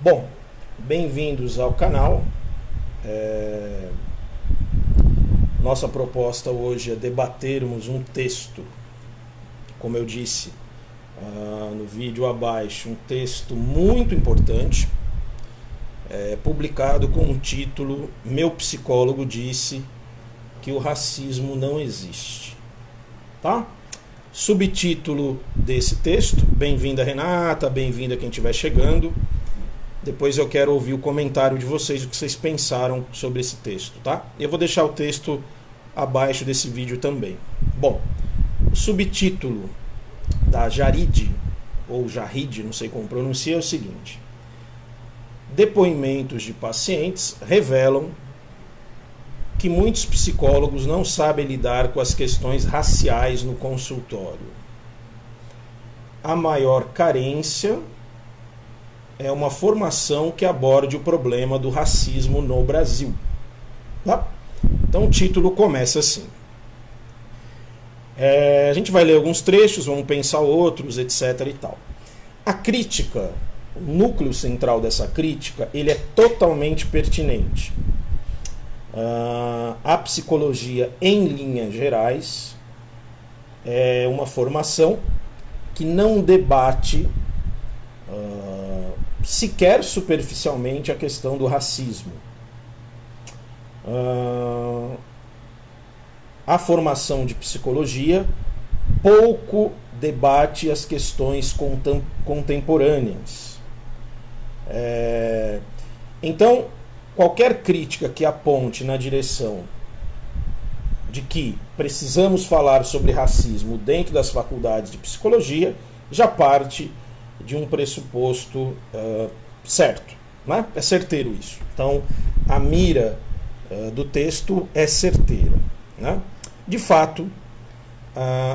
Bom, bem-vindos ao canal. Nossa proposta hoje é debatermos um texto, como eu disse no vídeo abaixo, um texto muito importante, publicado com o título Meu psicólogo disse que o racismo não existe. Tá? Subtítulo desse texto: bem-vinda Renata, bem-vinda quem estiver chegando. Depois eu quero ouvir o comentário de vocês, o que vocês pensaram sobre esse texto, tá? Eu vou deixar o texto abaixo desse vídeo também. Bom, o subtítulo da Jarid, ou Jarid, não sei como pronuncia, é o seguinte: depoimentos de pacientes revelam que muitos psicólogos não sabem lidar com as questões raciais no consultório. A maior carência é uma formação que aborde o problema do racismo no Brasil. Tá? Então o título começa assim. A gente vai ler alguns trechos, vamos pensar outros, etc. e tal. A crítica, o núcleo central dessa crítica, ele é totalmente pertinente. A psicologia, em linhas gerais, é uma formação que não debate sequer superficialmente a questão do racismo. A formação de psicologia pouco debate as questões contemporâneas. Então, qualquer crítica que aponte na direção de que precisamos falar sobre racismo dentro das faculdades de psicologia já parte de um pressuposto certo, né? É certeiro isso. Então, a mira do texto é certeira, né? De fato,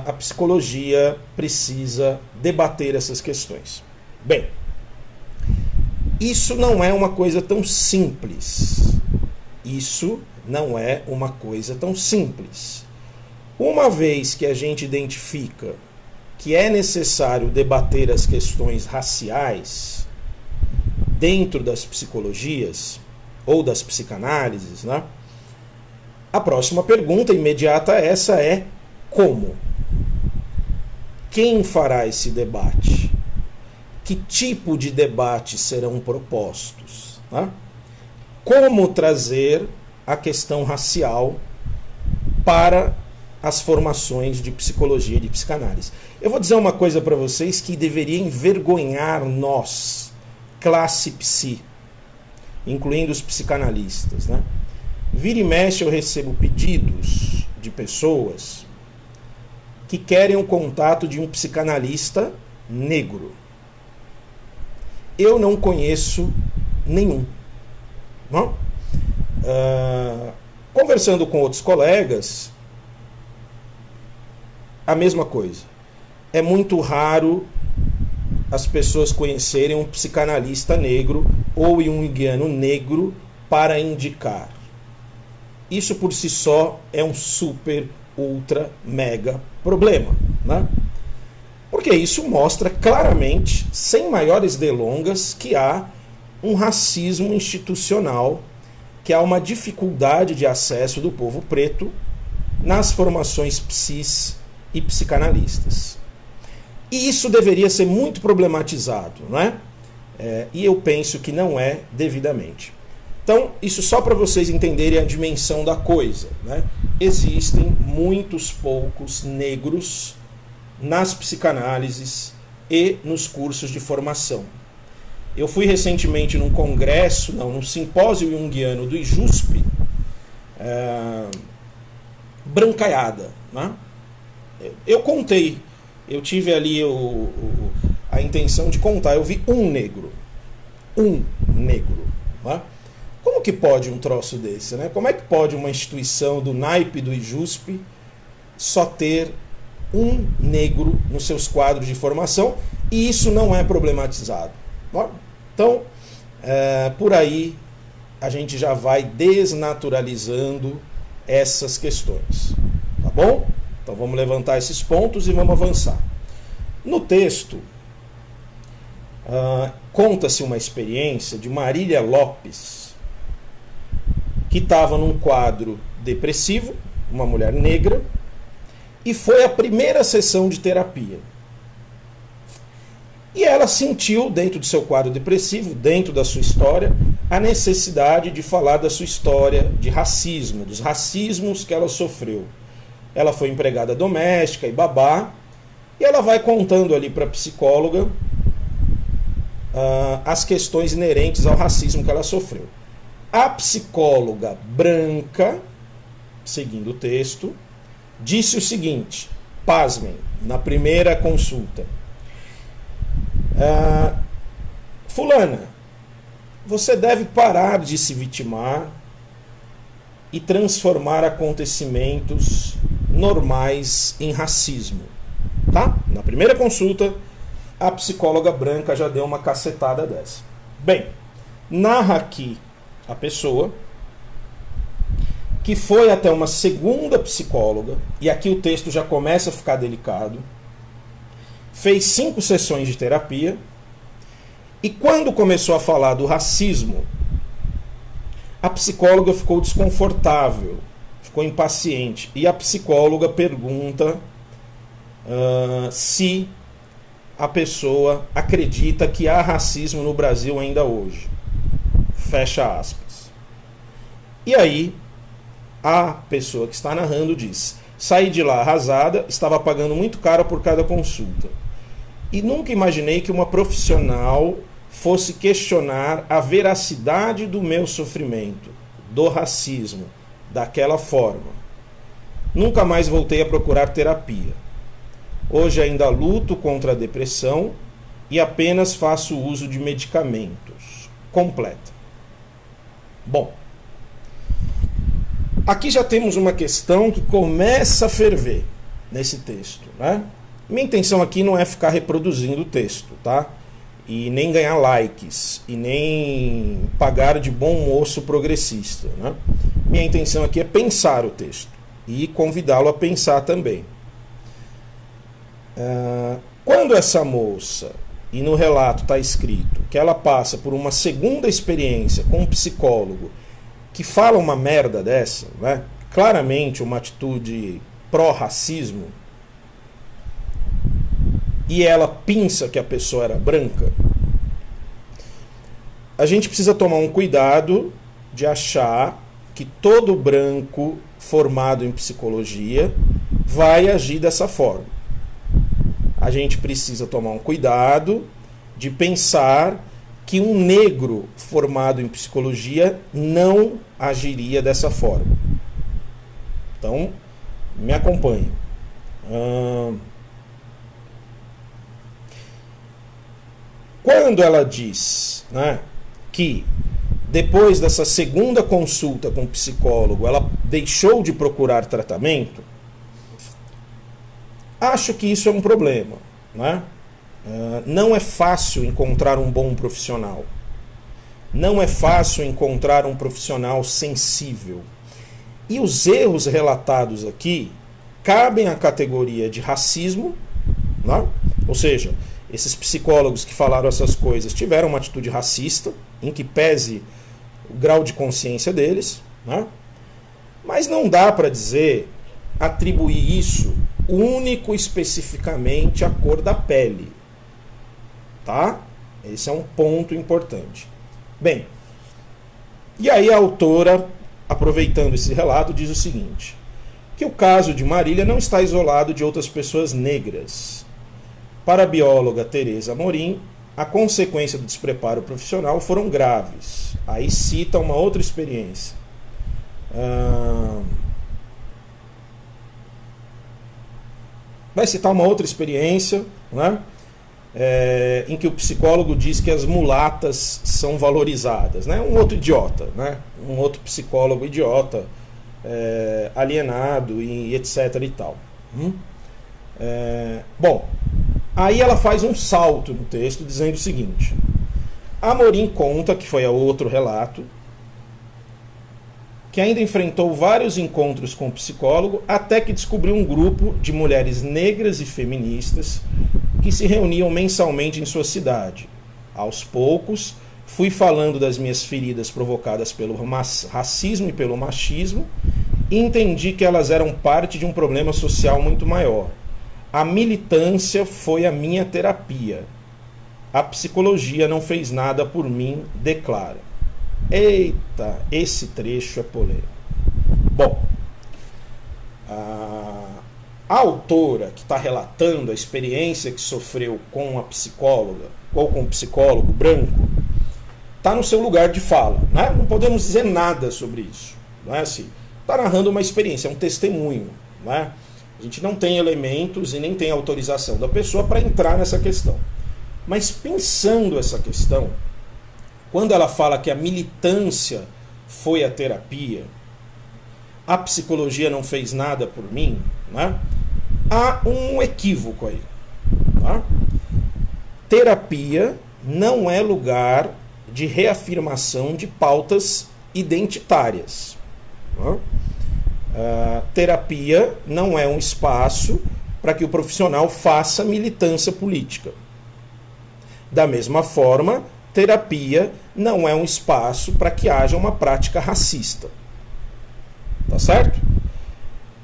a psicologia precisa debater essas questões. Bem, isso não é uma coisa tão simples. Isso não é uma coisa tão simples. Uma vez que a gente identifica que é necessário debater as questões raciais dentro das psicologias ou das psicanálises, né? A próxima pergunta imediata essa é: como? Quem fará esse debate? Que tipo de debates serão propostos? Né? Como trazer a questão racial para as formações de psicologia e de psicanálise? Eu vou dizer uma coisa para vocês que deveria envergonhar nós, classe psi, incluindo os psicanalistas, né? Vira e mexe eu recebo pedidos de pessoas que querem o contato de um psicanalista negro. Eu não conheço nenhum. Não? Conversando com outros colegas, a mesma coisa. É muito raro as pessoas conhecerem um psicanalista negro ou um junguiano negro para indicar. Isso por si só é um super, ultra, mega problema, né? Porque isso mostra claramente, sem maiores delongas, que há um racismo institucional, que há uma dificuldade de acesso do povo preto nas formações psis e psicanalistas. E isso deveria ser muito problematizado, não é? E eu penso que não é devidamente. Então, isso só para vocês entenderem a dimensão da coisa, né? Existem muitos poucos negros nas psicanálises e nos cursos de formação. Eu fui recentemente num congresso, num simpósio junguiano do IJUSP, brancaiada, né? Eu contei, eu tive ali a intenção de contar, eu vi um negro, né? Como que pode um troço desse, né? Como é que pode uma instituição do naipe do IJUSP só ter um negro nos seus quadros de formação e isso não é problematizado? Então, por aí a gente já vai desnaturalizando essas questões, tá bom? Então vamos levantar esses pontos e vamos avançar. No texto, Conta-se uma experiência de Marília Lopes, que estava num quadro depressivo, uma mulher negra, e foi a primeira sessão de terapia. E ela sentiu, dentro do seu quadro depressivo, dentro da sua história, a necessidade de falar da sua história de racismo, dos racismos que ela sofreu. Ela foi empregada doméstica e babá, e ela vai contando ali para a psicóloga as questões inerentes ao racismo que ela sofreu. A psicóloga branca, seguindo o texto, disse o seguinte, pasmem, na primeira consulta: fulana, você deve parar de se vitimar e transformar acontecimentos normais em racismo. Tá? Na primeira consulta, a psicóloga branca já deu uma cacetada dessa. Bem, narra aqui a pessoa que foi até uma segunda psicóloga, e aqui o texto já começa a ficar delicado, fez 5 sessões de terapia, e quando começou a falar do racismo, a psicóloga ficou desconfortável, ficou impaciente, e a psicóloga pergunta se a pessoa acredita que há racismo no Brasil ainda hoje. Fecha aspas. E aí, a pessoa que está narrando diz: saí de lá arrasada, estava pagando muito caro por cada consulta. E nunca imaginei que uma profissional fosse questionar a veracidade do meu sofrimento, do racismo, daquela forma. Nunca mais voltei a procurar terapia. Hoje ainda luto contra a depressão e apenas faço uso de medicamentos. Completa. Bom, aqui já temos uma questão que começa a ferver nesse texto, né? Minha intenção aqui não é ficar reproduzindo o texto, tá? E nem ganhar likes, e nem pagar de bom moço progressista, né? Minha intenção aqui é pensar o texto e convidá-lo a pensar também. Quando essa moça, e no relato está escrito, que ela passa por uma segunda experiência com um psicólogo que fala uma merda dessa, né? Claramente uma atitude pró-racismo, e ela pensa que a pessoa era branca, a gente precisa tomar um cuidado de achar que todo branco formado em psicologia vai agir dessa forma. A gente precisa tomar um cuidado de pensar que um negro formado em psicologia não agiria dessa forma. Então, me acompanhe. Quando ela diz, né, que depois dessa segunda consulta com o psicólogo ela deixou de procurar tratamento, acho que isso é um problema, né? Não é fácil encontrar um bom profissional. Não é fácil encontrar um profissional sensível. E os erros relatados aqui cabem à categoria de racismo, né? Ou seja, esses psicólogos que falaram essas coisas tiveram uma atitude racista, em que pese o grau de consciência deles, né? Mas não dá para dizer, atribuir isso único especificamente à cor da pele. Tá? Esse é um ponto importante. Bem, e aí a autora, aproveitando esse relato, diz o seguinte: que o caso de Marília não está isolado de outras pessoas negras. Para a bióloga Tereza Amorim, a consequência do despreparo profissional foram graves. Aí cita uma outra experiência. Vai citar uma outra experiência, né? Em que o psicólogo diz que as mulatas são valorizadas, né? Um outro idiota, né? Um outro psicólogo idiota, alienado e etc. e tal. Bom, aí ela faz um salto no texto dizendo o seguinte: Amorim conta, que foi a outro relato, que ainda enfrentou vários encontros com o psicólogo até que descobriu um grupo de mulheres negras e feministas que se reuniam mensalmente em sua cidade. Aos poucos, fui falando das minhas feridas provocadas pelo racismo e pelo machismo e entendi que elas eram parte de um problema social muito maior. A militância foi a minha terapia. A psicologia não fez nada por mim, declara. Eita, esse trecho é polêmico. Bom, a autora que está relatando a experiência que sofreu com a psicóloga ou com um psicólogo branco está no seu lugar de fala, né? Não podemos dizer nada sobre isso, não é assim? Está narrando uma experiência, é um testemunho, né? A gente não tem elementos e nem tem autorização da pessoa para entrar nessa questão. Mas pensando essa questão, quando ela fala que a militância foi a terapia, a psicologia não fez nada por mim, né? Há um equívoco aí. Tá? Terapia não é lugar de reafirmação de pautas identitárias. Tá? Terapia não é um espaço para que o profissional faça militância política. Da mesma forma, terapia não é um espaço para que haja uma prática racista. Tá certo?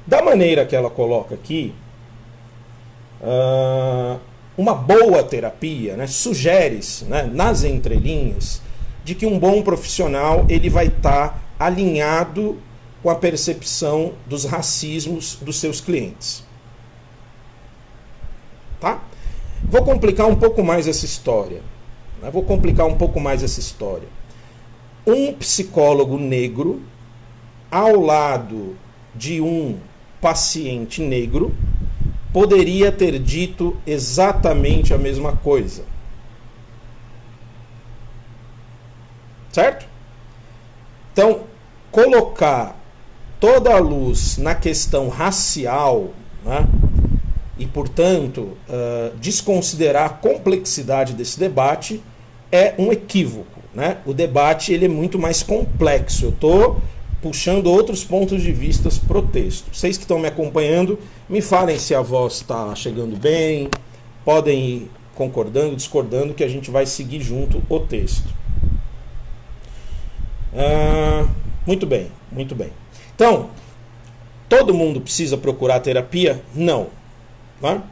Da maneira que ela coloca aqui, uma boa terapia, né, sugere-se, né, nas entrelinhas, de que um bom profissional ele vai estar alinhado com a percepção dos racismos dos seus clientes. Tá? Vou complicar um pouco mais essa história. Um psicólogo negro ao lado de um paciente negro poderia ter dito exatamente a mesma coisa. Certo? Então, colocar toda a luz na questão racial, né, e, portanto, desconsiderar a complexidade desse debate é um equívoco. Né? O debate ele é muito mais complexo. Eu estou puxando outros pontos de vista para o texto. Vocês que estão me acompanhando, me falem se a voz está chegando bem, podem ir concordando, discordando, que a gente vai seguir junto o texto. Muito bem, muito bem. Então, todo mundo precisa procurar terapia? Não. Tá?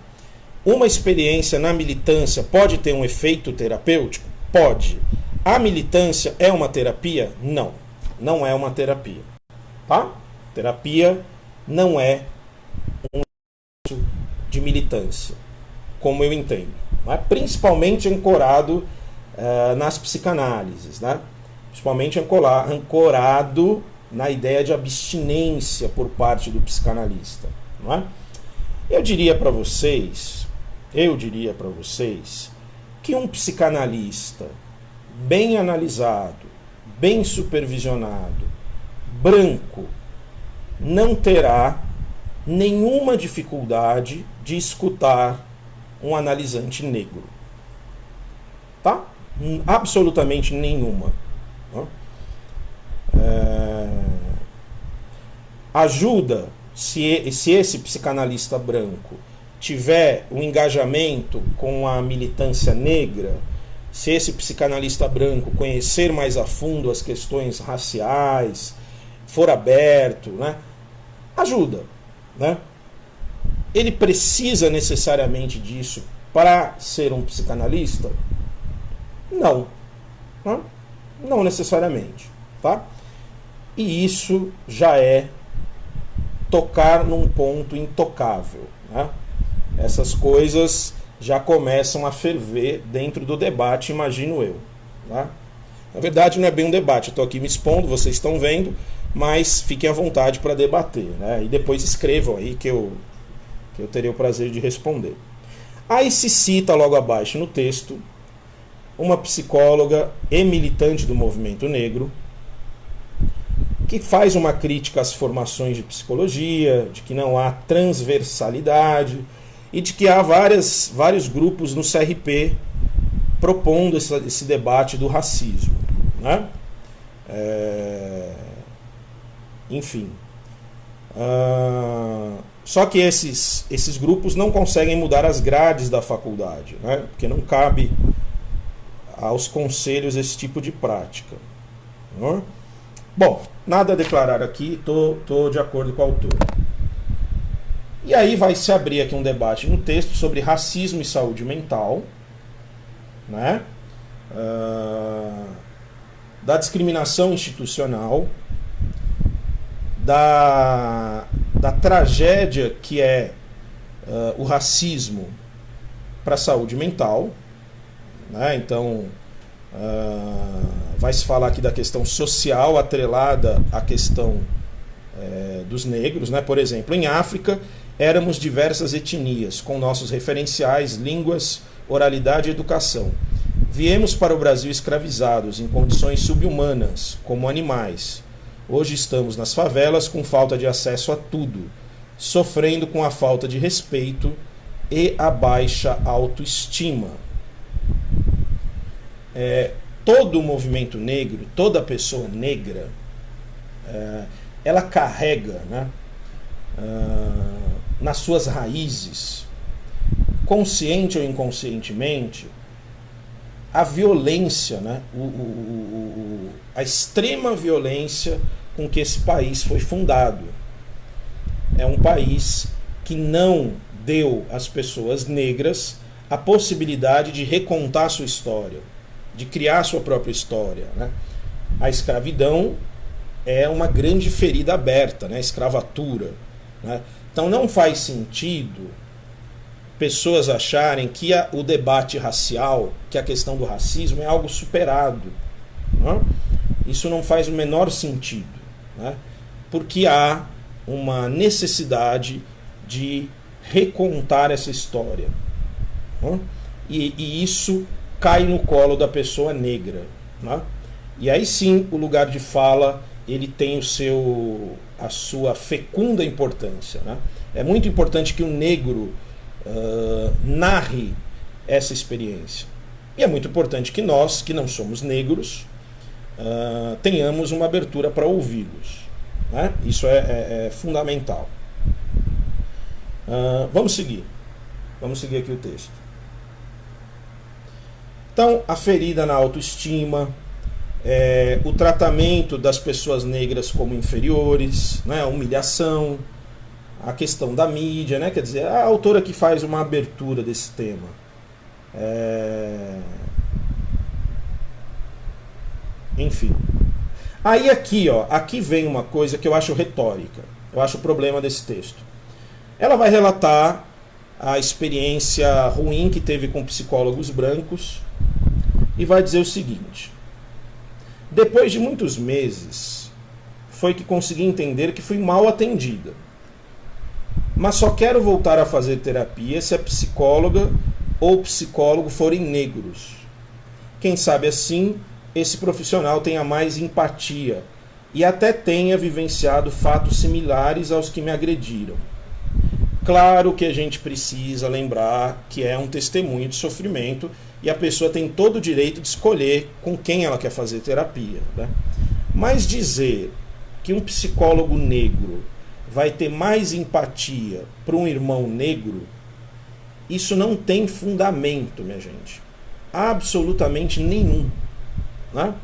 Uma experiência na militância pode ter um efeito terapêutico? Pode. A militância é uma terapia? Não. Não é uma terapia. Tá? Terapia não é um processo de militância, como eu entendo. Né? Principalmente ancorado nas psicanálises. Né? Principalmente ancorado na ideia de abstinência por parte do psicanalista. Não é? Eu diria para vocês que um psicanalista bem analisado, bem supervisionado, branco, não terá nenhuma dificuldade de escutar um analisante negro. Tá? Absolutamente nenhuma. Ajuda se esse psicanalista branco tiver um engajamento com a militância negra, se esse psicanalista branco conhecer mais a fundo as questões raciais, for aberto, né? Ajuda. Né? Ele precisa necessariamente disso para ser um psicanalista? Não. Né? Não necessariamente. Tá? E isso já é tocar num ponto intocável. Né? Essas coisas já começam a ferver dentro do debate, imagino eu. Tá? Na verdade, não é bem um debate, eu estou aqui me expondo, vocês estão vendo, mas fiquem à vontade para debater. Né? E depois escrevam aí que eu terei o prazer de responder. Aí se cita logo abaixo no texto uma psicóloga e militante do movimento negro, que faz uma crítica às formações de psicologia, de que não há transversalidade e de que há vários grupos no CRP propondo esse debate do racismo. Né? Enfim. Só que esses grupos não conseguem mudar as grades da faculdade, né? Porque não cabe aos conselhos esse tipo de prática. Não? Bom, nada a declarar aqui, estou de acordo com o autor. E aí vai se abrir aqui um debate no texto sobre racismo e saúde mental, né? Da discriminação institucional, da tragédia que é o racismo para a saúde mental, né? Então, vai se falar aqui da questão social atrelada à questão dos negros, né? Por exemplo, em África éramos diversas etnias, com nossos referenciais, línguas, oralidade e educação. Viemos para o Brasil escravizados, em condições subhumanas, como animais. Hoje estamos nas favelas com falta de acesso a tudo, sofrendo com a falta de respeito e a baixa autoestima. Todo o movimento negro, toda pessoa negra, ela carrega, né, nas suas raízes, consciente ou inconscientemente, a violência, né, a extrema violência com que esse país foi fundado. É um país que não deu às pessoas negras a possibilidade de recontar sua história, de criar sua própria história, né? A escravidão é uma grande ferida aberta, né? A escravatura, né? Então não faz sentido pessoas acharem que o debate racial, que a questão do racismo é algo superado, né? Isso não faz o menor sentido, né? Porque há uma necessidade de recontar essa história, né? E isso cai no colo da pessoa negra, né? E aí sim o lugar de fala ele tem a sua fecunda importância, né? É muito importante que o negro narre essa experiência. E é muito importante que nós, que não somos negros, tenhamos uma abertura para ouvi-los, né? Isso é fundamental. Vamos seguir aqui o texto. Então, a ferida na autoestima, o tratamento das pessoas negras como inferiores, né, a humilhação, a questão da mídia, né, quer dizer, a autora que faz uma abertura desse tema. Enfim. Aí aqui vem uma coisa que eu acho retórica, eu acho o problema desse texto. Ela vai relatar a experiência ruim que teve com psicólogos brancos e vai dizer o seguinte: depois de muitos meses, foi que consegui entender que fui mal atendida. Mas só quero voltar a fazer terapia se a psicóloga ou psicólogo forem negros. Quem sabe assim, esse profissional tenha mais empatia e até tenha vivenciado fatos similares aos que me agrediram. Claro que a gente precisa lembrar que é um testemunho de sofrimento e a pessoa tem todo o direito de escolher com quem ela quer fazer terapia, né? Mas dizer que um psicólogo negro vai ter mais empatia para um irmão negro, isso não tem fundamento, minha gente. Absolutamente nenhum, né?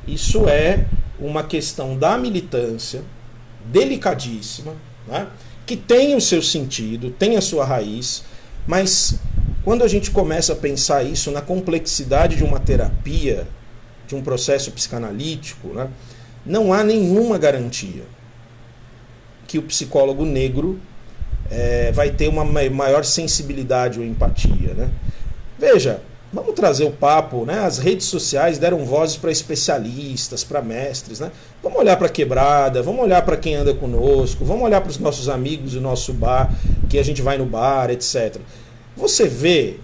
Isso é uma questão da militância delicadíssima, né? Que tem o seu sentido, tem a sua raiz, mas quando a gente começa a pensar isso na complexidade de uma terapia, de um processo psicanalítico, né, não há nenhuma garantia que o psicólogo negro vai ter uma maior sensibilidade ou empatia, né? Veja, vamos trazer o papo, né? As redes sociais deram vozes para especialistas, para mestres, né? Vamos olhar para a quebrada, vamos olhar para quem anda conosco, vamos olhar para os nossos amigos do nosso bar, que a gente vai no bar, etc. Você vê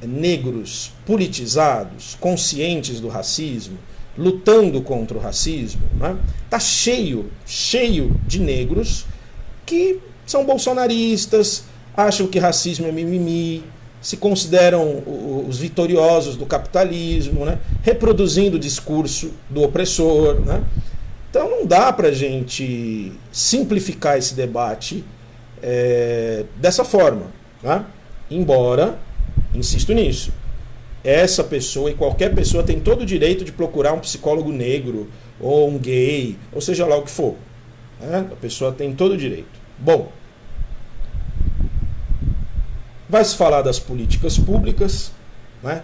negros politizados, conscientes do racismo, lutando contra o racismo, né? Tá cheio de negros que são bolsonaristas, acham que racismo é mimimi, se consideram os vitoriosos do capitalismo, né? Reproduzindo o discurso do opressor, né? Então não dá para a gente simplificar esse debate dessa forma, né? Embora, insisto nisso, essa pessoa e qualquer pessoa tem todo o direito de procurar um psicólogo negro ou um gay, ou seja lá o que for. Né? A pessoa tem todo o direito. Bom, vai se falar das políticas públicas, né,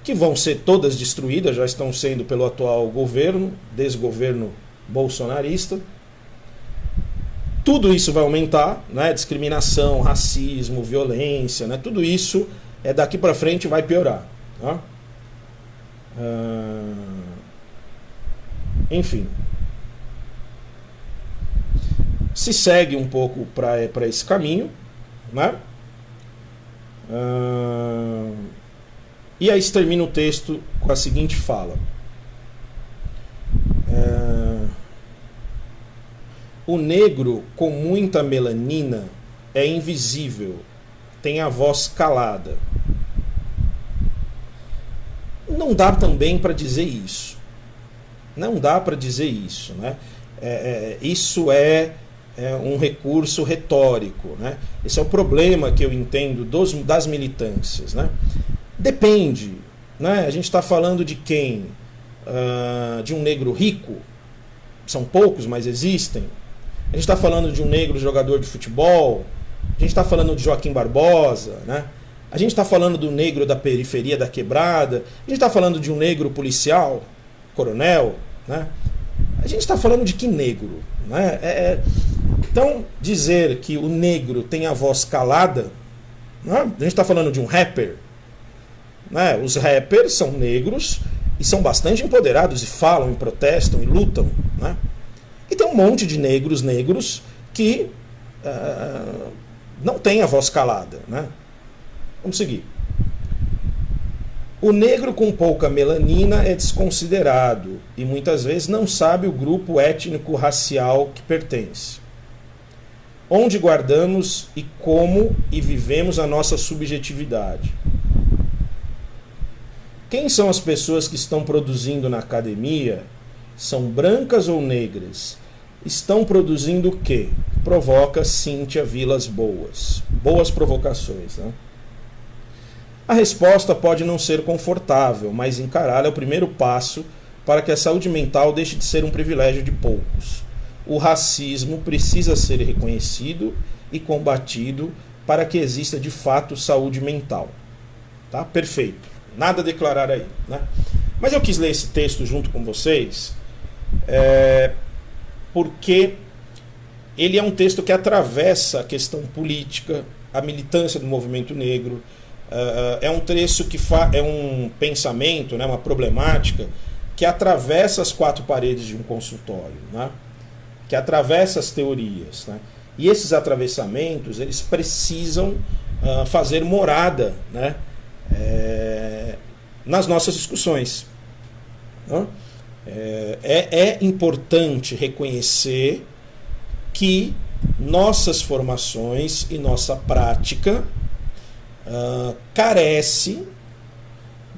que vão ser todas destruídas, já estão sendo pelo atual governo, desgoverno bolsonarista. Tudo isso vai aumentar, né, discriminação, racismo, violência, né, tudo isso daqui para frente vai piorar. Tá? Enfim. Se segue um pouco para esse caminho, né? E aí se termina o texto com a seguinte fala: o negro com muita melanina é invisível, tem a voz calada. Não dá também para dizer isso. Não dá para dizer isso, né? Isso é um recurso retórico, né? Esse é o problema que eu entendo das militâncias, né? Depende, né? A gente está falando de quem? De um negro rico? São poucos, mas existem. A gente está falando de um negro jogador de futebol? A gente está falando de Joaquim Barbosa, né? A gente está falando do negro da periferia da quebrada? A gente está falando de um negro policial, coronel, né? A gente está falando de que negro, né? Então, dizer que o negro tem a voz calada, né? A gente está falando de um rapper, né? Os rappers são negros e são bastante empoderados e falam, e protestam e lutam, né? E tem um monte de negros que não tem a voz calada, né? Vamos seguir. O negro com pouca melanina é desconsiderado e muitas vezes não sabe o grupo étnico-racial que pertence. Onde guardamos e como e vivemos a nossa subjetividade. Quem são as pessoas que estão produzindo na academia? São brancas ou negras? Estão produzindo o quê? Provoca Cíntia Vilas Boas. Boas provocações, né? A resposta pode não ser confortável, mas encará-la é o primeiro passo para que a saúde mental deixe de ser um privilégio de poucos. O racismo precisa ser reconhecido e combatido para que exista de fato saúde mental. Tá? Perfeito. Nada a declarar aí, né? Mas eu quis ler esse texto junto com vocês porque ele é um texto que atravessa a questão política, a militância do movimento negro. É um trecho que é um pensamento, né, uma problemática que atravessa as quatro paredes de um consultório, né, que atravessa as teorias, né, e esses atravessamentos eles precisam fazer morada, né, nas nossas discussões. Né? É importante reconhecer que nossas formações e nossa prática carece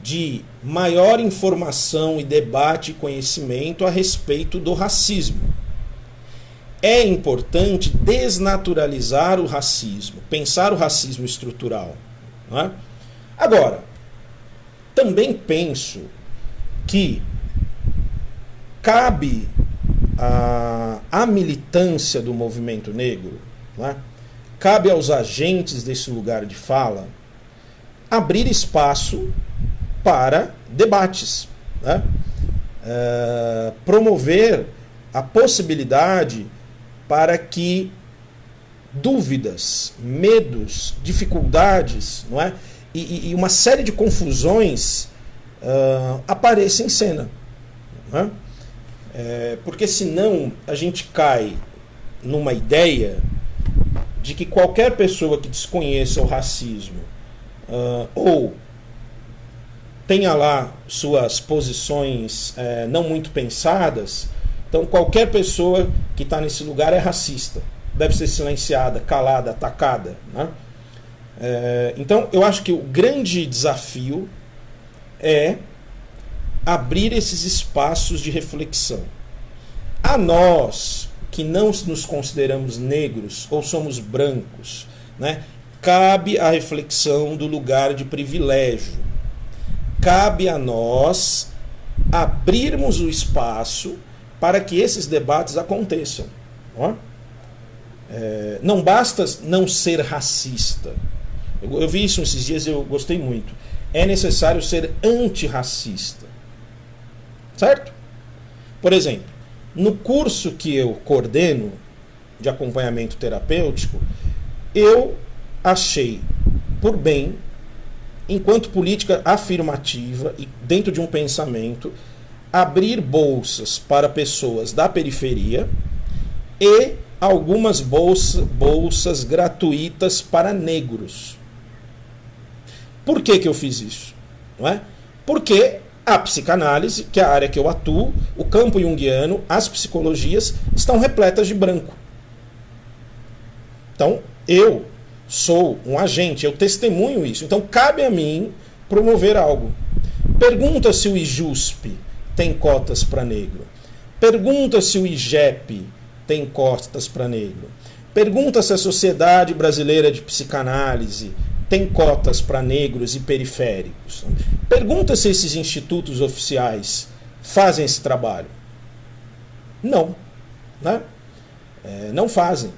de maior informação e debate e conhecimento a respeito do racismo. É importante desnaturalizar o racismo, pensar o racismo estrutural. Não é? Agora, também penso que cabe à militância do movimento negro, não é? Cabe aos agentes desse lugar de fala abrir espaço para debates, né? Promover a possibilidade para que dúvidas, medos, dificuldades, não é? E uma série de confusões apareçam em cena. Não é? Porque senão a gente cai numa ideia de que qualquer pessoa que desconheça o racismo ou tenha lá suas posições não muito pensadas, então qualquer pessoa que está nesse lugar é racista, deve ser silenciada, calada, atacada, né? Então eu acho que o grande desafio é abrir esses espaços de reflexão. A nós que não nos consideramos negros ou somos brancos, né, cabe a reflexão do lugar de privilégio. cabe a nós abrirmos o espaço para que esses debates aconteçam. Não basta não ser racista. Eu vi isso esses dias e eu gostei muito. É necessário ser antirracista. Certo? Por exemplo, no curso que eu coordeno de acompanhamento terapêutico, eu achei por bem, enquanto política afirmativa e dentro de um pensamento, abrir bolsas para pessoas da periferia e algumas bolsas gratuitas para negros. Por que eu fiz isso? Não é? Porque a psicanálise, que é a área que eu atuo, o campo junguiano, as psicologias, estão repletas de branco. Então, eu sou um agente, eu testemunho isso. Então, cabe a mim promover algo. Pergunta se o IJUSP tem cotas para negro. Pergunta se o IGEP tem cotas para negro. Pergunta se a Sociedade Brasileira de Psicanálise tem cotas para negros e periféricos. Pergunta se esses institutos oficiais fazem esse trabalho. Não. Né? Não fazem.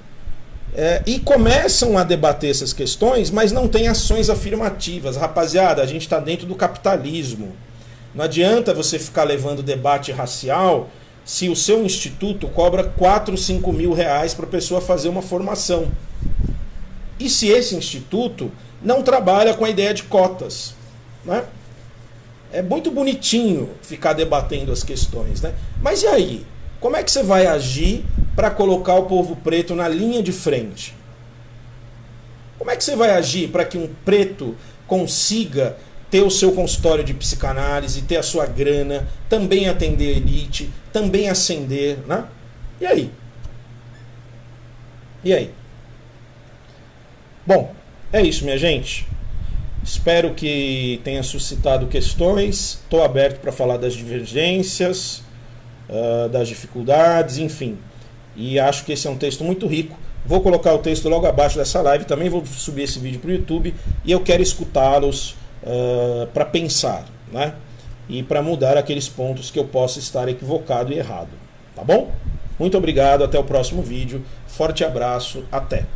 E começam a debater essas questões, mas não tem ações afirmativas. Rapaziada, a gente está dentro do capitalismo. Não adianta você ficar levando debate racial se o seu instituto cobra 4, 5 mil reais para a pessoa fazer uma formação. E se esse instituto não trabalha com a ideia de cotas. Né? É muito bonitinho ficar debatendo as questões. Né? Mas e aí? Como é que você vai agir para colocar o povo preto na linha de frente? Como é que você vai agir para que um preto consiga ter o seu consultório de psicanálise, ter a sua grana, também atender a elite, também ascender? Né? E aí? E aí? Bom, é isso, minha gente. Espero que tenha suscitado questões. Estou aberto para falar das divergências, das dificuldades, enfim. E acho que esse é um texto muito rico. Vou colocar o texto logo abaixo dessa live. Também vou subir esse vídeo para o YouTube. E eu quero escutá-los para pensar, né? E para mudar aqueles pontos que eu possa estar equivocado e errado. Tá bom? Muito obrigado. Até o próximo vídeo. Forte abraço. Até.